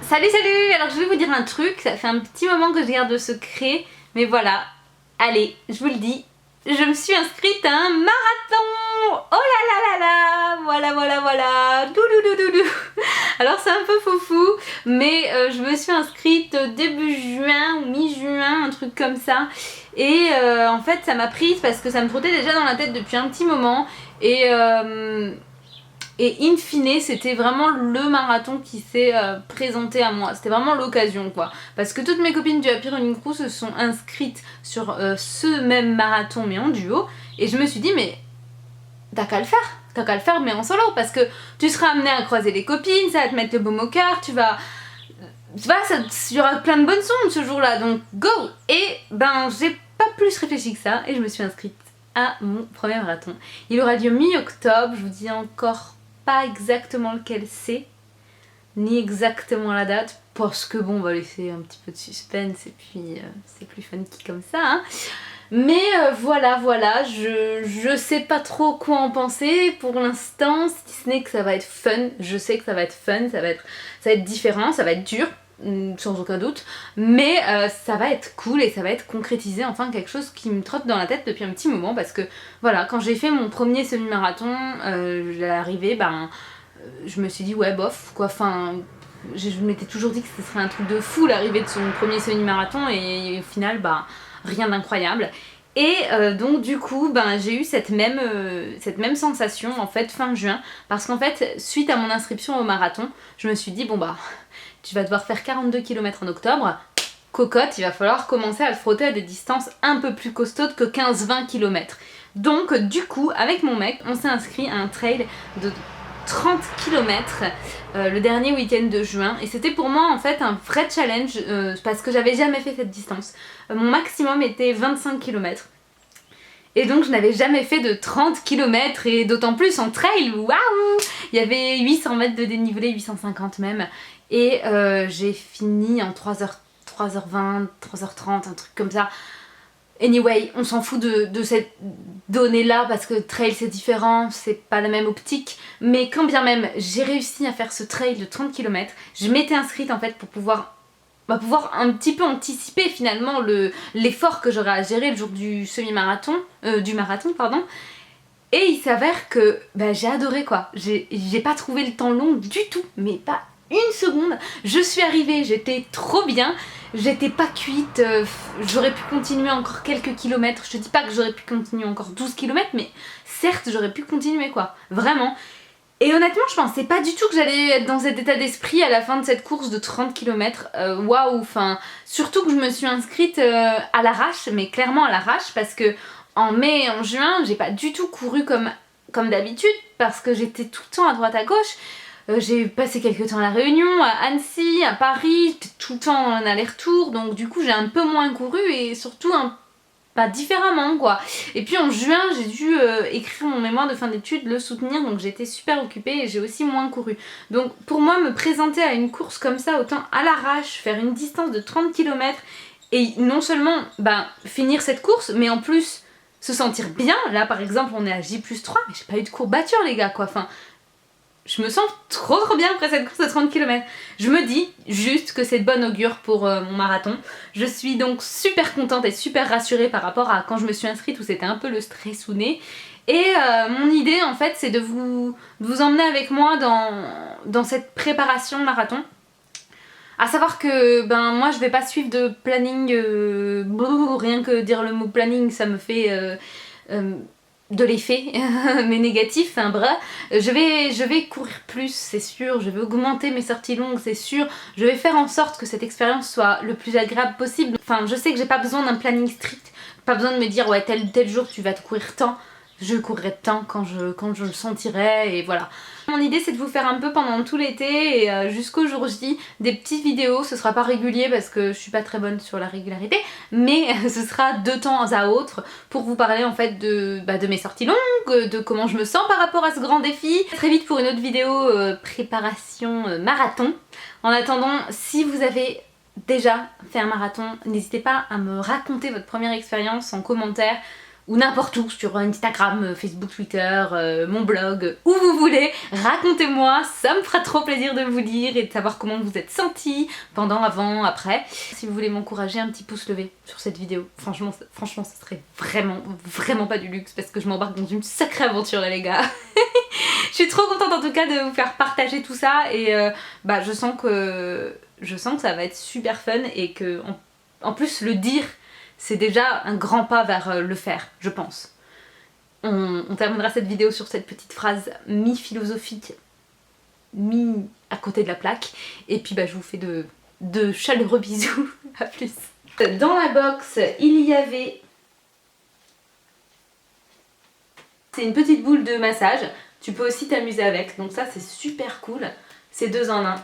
Salut salut. Alors je vais vous dire un truc, ça fait un petit moment que je garde le secret, mais voilà, allez, je vous le dis, je me suis inscrite à un marathon. Oh là là là là. Voilà. Douloulouloulou. Alors c'est un peu foufou, mais je me suis inscrite début juin ou mi-juin, un truc comme ça. Et en fait ça m'a prise parce que ça me trottait déjà dans la tête depuis un petit moment. Et in fine, c'était vraiment le marathon qui s'est présenté à moi. C'était vraiment l'occasion, quoi. Parce que toutes mes copines du Happy Running Crew se sont inscrites sur ce même marathon, mais en duo. Et je me suis dit, mais t'as qu'à le faire. T'as qu'à le faire, mais en solo. Parce que tu seras amené à croiser les copines, ça va te mettre le baume au cœur, il y aura plein de bonnes sondes ce jour-là. Donc, go! Et ben, j'ai pas plus réfléchi que ça. Et je me suis inscrite à mon premier marathon. Il aura lieu mi-octobre. Je vous dis encore pas exactement lequel c'est, ni exactement la date, parce que bon, on va laisser un petit peu de suspense et puis c'est plus funky comme ça, hein. Mais voilà, je sais pas trop quoi en penser pour l'instant, si ce n'est que ça va être fun. Je sais que ça va être fun, ça va être différent, ça va être dur, sans aucun doute, mais ça va être cool et ça va être concrétisé, enfin quelque chose qui me trotte dans la tête depuis un petit moment, parce que voilà, quand j'ai fait mon premier semi-marathon, l'arrivée, je me suis dit ouais bof quoi, enfin je m'étais toujours dit que ce serait un truc de fou l'arrivée de son premier semi-marathon, et au final rien d'incroyable. Et donc du coup j'ai eu cette même sensation en fait fin juin, parce qu'en fait suite à mon inscription au marathon, je me suis dit bon tu vas devoir faire 42 km en octobre, cocotte, il va falloir commencer à te frotter à des distances un peu plus costaudes que 15-20 km. Donc du coup avec mon mec on s'est inscrit à un trail de 30 km le dernier week-end de juin, et c'était pour moi en fait un vrai challenge parce que j'avais jamais fait cette distance. Mon maximum était 25 km. Et donc je n'avais jamais fait de 30 km, et d'autant plus en trail, waouh! Il y avait 800 mètres de dénivelé, 850 même, et j'ai fini en 3h20, 3h30, un truc comme ça. Anyway, on s'en fout de cette donnée-là parce que trail c'est différent, c'est pas la même optique. Mais quand bien même j'ai réussi à faire ce trail de 30 km, je m'étais inscrite en fait pour pouvoir un petit peu anticiper finalement l'effort que j'aurais à gérer le jour du semi-marathon, du marathon, pardon. Et il s'avère que j'ai adoré quoi. J'ai pas trouvé le temps long du tout, mais pas une seconde. Je suis arrivée, j'étais trop bien. J'étais pas cuite, j'aurais pu continuer encore quelques kilomètres. Je te dis pas que j'aurais pu continuer encore 12 km, mais certes j'aurais pu continuer quoi, vraiment. Et honnêtement je pensais pas du tout que j'allais être dans cet état d'esprit à la fin de cette course de 30 km. Waouh, enfin, surtout que je me suis inscrite à l'arrache, mais clairement à l'arrache, parce que en mai et en juin j'ai pas du tout couru comme d'habitude, parce que j'étais tout le temps à droite à gauche. J'ai passé quelques temps à La Réunion, à Annecy, à Paris, j'étais tout le temps en aller-retour, donc du coup j'ai un peu moins couru, et surtout pas différemment quoi. Et puis en juin j'ai dû écrire mon mémoire de fin d'études, le soutenir, donc j'étais super occupée et j'ai aussi moins couru. Donc pour moi me présenter à une course comme ça, autant à l'arrache, faire une distance de 30 km et non seulement finir cette course, mais en plus se sentir bien. Là par exemple on est à J+3, mais j'ai pas eu de courbature les gars quoi, enfin je me sens trop bien après cette course de 30 km. Je me dis juste que c'est de bonne augure pour mon marathon. Je suis donc super contente et super rassurée par rapport à quand je me suis inscrite où c'était un peu le stress sous nez. Et mon idée en fait c'est de vous emmener avec moi dans cette préparation marathon. À savoir que moi je vais pas suivre de planning, rien que dire le mot planning ça me fait de l'effet, mais négatif, bref. Je vais courir plus, c'est sûr, je vais augmenter mes sorties longues, c'est sûr, je vais faire en sorte que cette expérience soit le plus agréable possible. Enfin, je sais que j'ai pas besoin d'un planning strict, pas besoin de me dire ouais tel jour tu vas te courir tant, je courrai tant quand je le sentirai, et voilà. Mon idée c'est de vous faire un peu pendant tout l'été et jusqu'au jour J des petites vidéos. Ce sera pas régulier parce que je suis pas très bonne sur la régularité, mais ce sera de temps à autre pour vous parler en fait de mes sorties longues, de comment je me sens par rapport à ce grand défi. Très vite pour une autre vidéo préparation marathon. En attendant, si vous avez déjà fait un marathon, n'hésitez pas à me raconter votre première expérience en commentaire. ou n'importe où, sur Instagram, Facebook, Twitter, mon blog, où vous voulez, racontez-moi, ça me fera trop plaisir de vous lire et de savoir comment vous êtes sentis pendant, avant, après. Si vous voulez m'encourager, un petit pouce levé sur cette vidéo. Franchement, ça serait vraiment pas du luxe parce que je m'embarque dans une sacrée aventure là les gars. Je suis trop contente en tout cas de vous faire partager tout ça et je sens que ça va être super fun et que en plus le dire c'est déjà un grand pas vers le faire, je pense. On terminera cette vidéo sur cette petite phrase mi-philosophique, mi à côté de la plaque. Et puis je vous fais de chaleureux bisous. À plus. Dans la box, il y avait... C'est une petite boule de massage. Tu peux aussi t'amuser avec. Donc ça, c'est super cool. C'est 2 en 1.